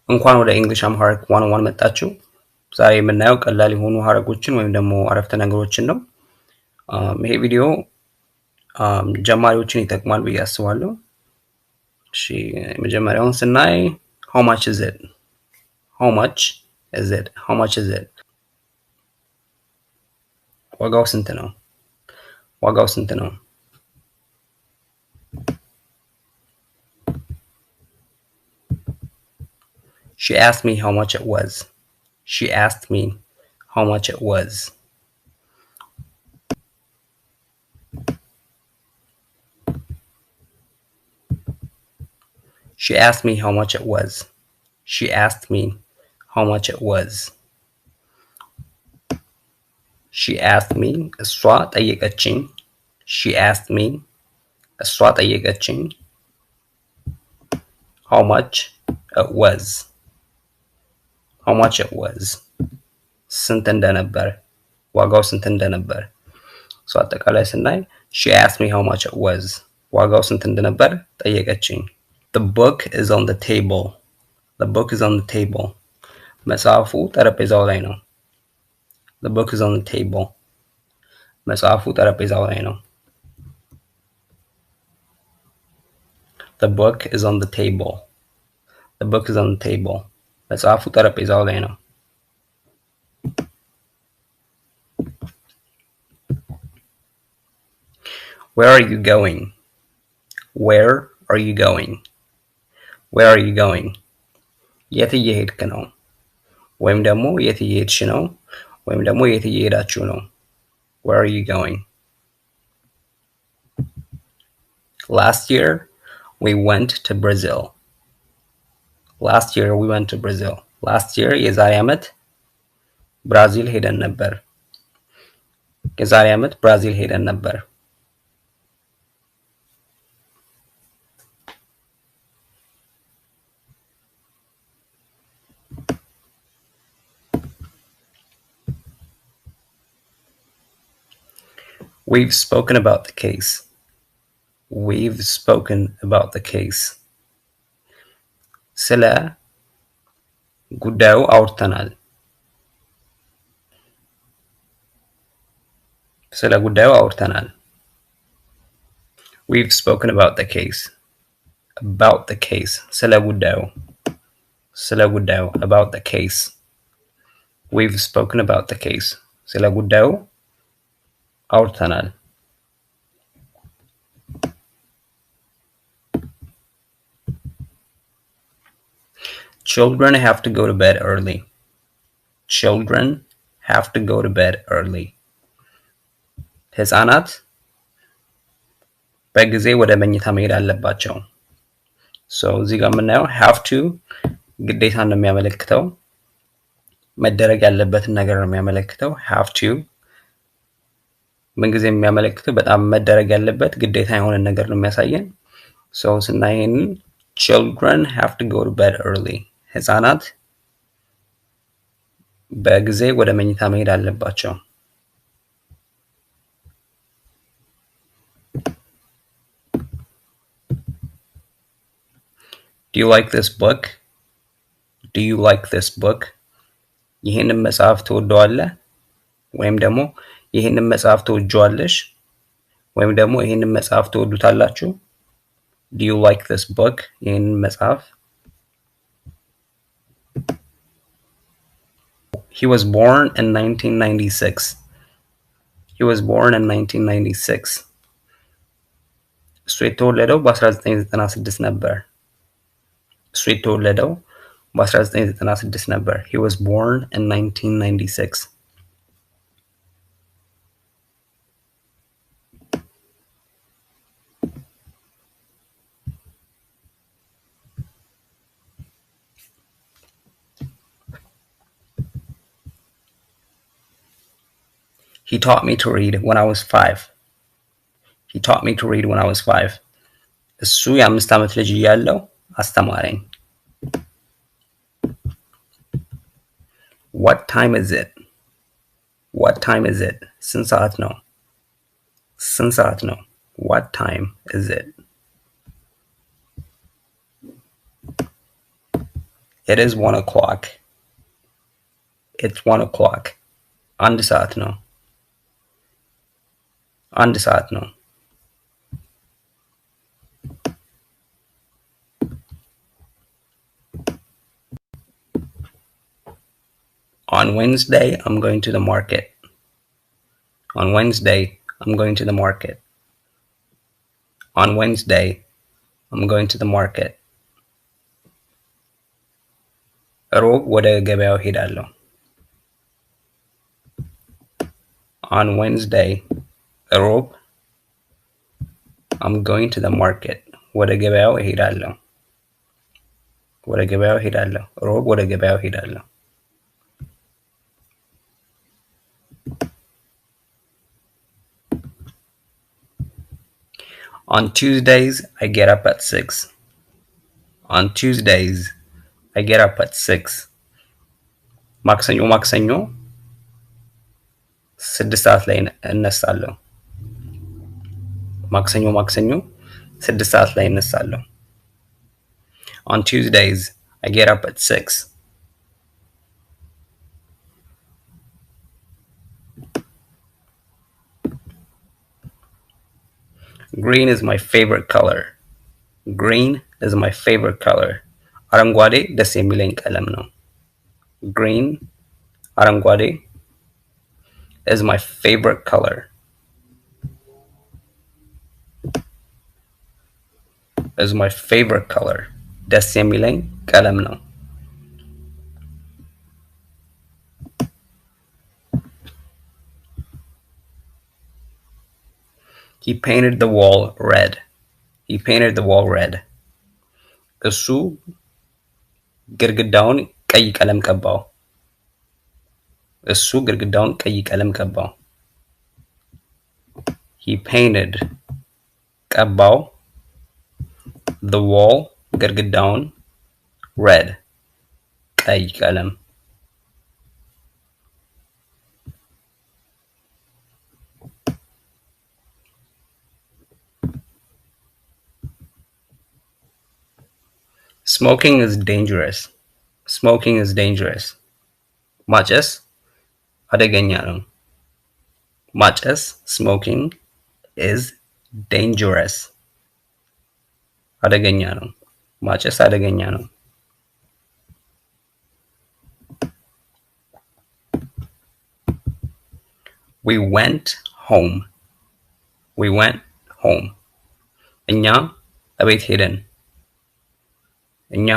እንኳን ወደ እንግሊሽ አምሃሪክ 101 መጣችሁ። ዛሬ የምናየው ቀላል የሆኑ ሐረጎችን ወይም ደግሞ አረፍተ ነገሮችን ነው። ይሄ ቪዲዮ ጀማሪዎችን ይጠቅማል ብዬ አስባለሁ። እሺ መጀመሪያውን ስናይ how much is it? How much is it? How much is it? ዋጋው ስንት ነው? ዋጋው ስንት ነው? She asked me how much it was. She asked me how much it was. She asked me how much it was. She asked me how much it was. She asked me እሷ ጠየቀችኝ. She asked me እሷ ጠየቀችኝ how much it was. How much it was. ስንት እንደነበር ዋጋው ስንት እንደነበር ሶ አጠቃላይ ስናይ she asked me how much it was. ዋጋው ስንት እንደነበር ጠየቀችኝ. The book is on the table. The book is on the table. መጽሐፉ ጠረጴዛው ላይ ነው. The book is on the table. መጽሐፉ ጠረጴዛው ላይ ነው. The book is on the table. The book is on the table. መጽሐፉ ጠረጴዛው ላይ ነው. Where are you going? Where are you going? Where are you going? የት እየሄድክ ነው? ወይም ደግሞ የት እየሄድሽ ነው? ወይም ደግሞ የት እየሄዳችሁ ነው? Where are you going? Last year we went to Brazil. Last year we went to Brazil. Last year የዛሬ ዓመት ብራዚል ሄደን ነበር. የዛሬ ዓመት ብራዚል ሄደን ነበር. We've spoken about the case. We've spoken about the case. ስለ ጉዳዩ አውርተናል. ስለ ጉዳዩ አውርተናል. We've spoken about the case. About the case. ስለ ጉዳዩ. ስለ ጉዳዩ. About the case. We've spoken about the case. ስለ ጉዳዩ አውርተናል. Children have to go to bed early. Children have to go to bed early. ሕፃናት በጊዜ ወደ መኝታ መሄድ አለባቸው. So እዚህ ጋር የምናየው have to ግዴታ ነው የሚያመለክተው. መደረግ ያለበትን ነገር ነው የሚያመለክተው. have to ምን ጊዜ የሚያመለክተው በጣም መደረግ ያለበት ግዴታ የሆነ ነገር ነው የሚያሳየን. So ስናይን children have to go to bed early. ሕፃናት በጊዜ ወደ መኝታ መሄድ አለባቸው. Do you like this book? Do you like this book? ይሄንን መጽሐፍ ትወደዋለህ? ወይም ደግሞ ይሄንን መጽሐፍ ትወጂዋለሽ? ወይም ደግሞ ይሄንን መጽሐፍ ትወዱታላችሁ? Do you like this book? ይሄንን መጽሐፍ. He was born in 1996. He was born in 1996. እሱ የተወለደው በ1996 ነበር. እሱ የተወለደው በ1996 ነበር. He was born in 1996. He taught me to read when I was 5. He taught me to read when I was 5. እሱ የ5 ዓመት ልጅ እያለሁ አስተማረኝ. What time is it? What time is it? ስንት ሰዓት ነው? ስንት ሰዓት ነው? What time is it? It is 1 o'clock. It's 1 o'clock. አንድ ሰዓት ነው። አንድ ሰዓት ነው። On Wednesday, I'm going to the market. On Wednesday, I'm going to the market. On Wednesday, I'm going to the market. ሮብ ወደ ገበያው ሄዳለሁ። On Wednesday, ሮብ I'm going to the market. ወደ ገበያው ሄዳለሁ። ወደ ገበያው ሄዳለሁ። ሮብ ወደ ገበያው ሄዳለሁ። On Tuesdays, I get up at 6. On Tuesdays, I get up at 6. ማክሰኞ 6 ሰዓት ላይ እነሳለሁ። ማክሰኞ 6 ሰዓት ላይ እነሳለሁ። On Tuesdays, I get up at 6. Green is my favorite color. Green is my favorite color. አረንጓዴ ደስ የሚለኝ ቀለም ነው። Green, አረንጓዴ is my favorite color. Is my favorite color. ደስ የሚለኝ ቀለም ነው። He painted the wall red. He painted the wall red. እሱ ግድግዳውን ቀይ ቀለም ቀባው። እሱ ግድግዳውን ቀይ ቀለም ቀባው። He painted ቀባው the wall ግድግዳውን red ቀይ ቀለም። Smoking is dangerous. Smoking is dangerous. ማጨስ አደገኛ ነው። ማጨስ smoking is dangerous. አደገኛ ነው። ማጨስ አደገኛ ነው። We went home. We went home. እኛ እቤት ሄደን። እኛ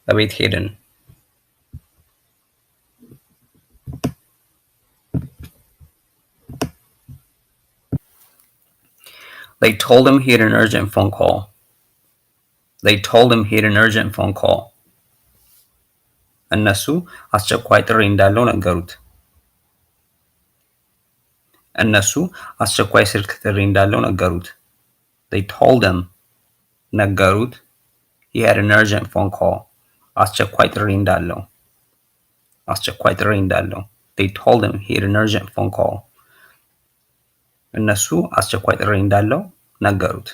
እቤት ሄደን። They told him he had an urgent phone call. They told him he had an urgent phone call. እነሱ አስቸኳይ ጥሪ እንዳለው ነገሩት። እነሱ አስቸኳይ ስልክ ጥሪ እንዳለው ነገሩት። They told him ነገሩት he had an urgent phone call. አስቸኳይ ጥሪ እንዳለው። አስቸኳይ ጥሪ እንዳለው. They told him he had an urgent phone call. እነሱ አስቸኳይ ጥሪ እንዳለው ነገሩት።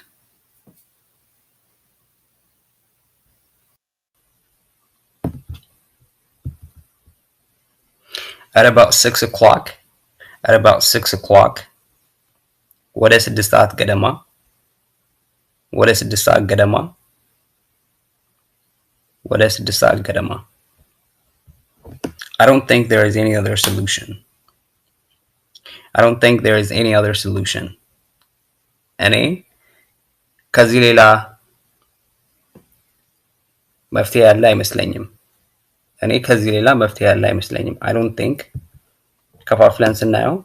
At about 6 o'clock. At about 6 o'clock. ወደ 6 ሰዓት ገደማ። ወደ 6 ሰዓት ገደማ። ወደ 6 ሰዓት ገደማ። I don't think there is any other solution. I don't think there is any other solution. እኔ ከዚህ ሌላ መፍትሄ ያለ አይመስለኝም። እኔ ከዚህ ሌላ መፍትሄ ያለ አይመስለኝም። I don't think ከፋፍለን ስናየው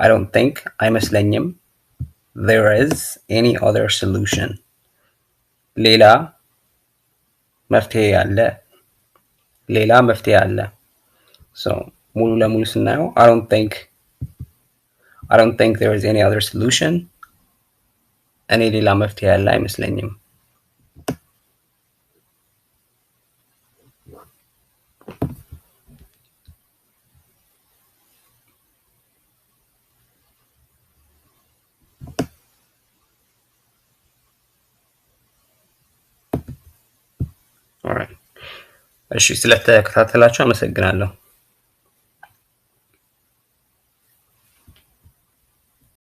I don't think አይመስለኝም there is any other solution. ሌላ መፍትሄ ያለ ሌላ መፍትሄ ያለ so ሙሉ ለሙሉ ስናየው I don't think there is any other solution. እኔ ሌላ መፍትሄ ያለ አይመስለኝም። All right. እሺ ስለተከታተላችሁ አመሰግናለሁ።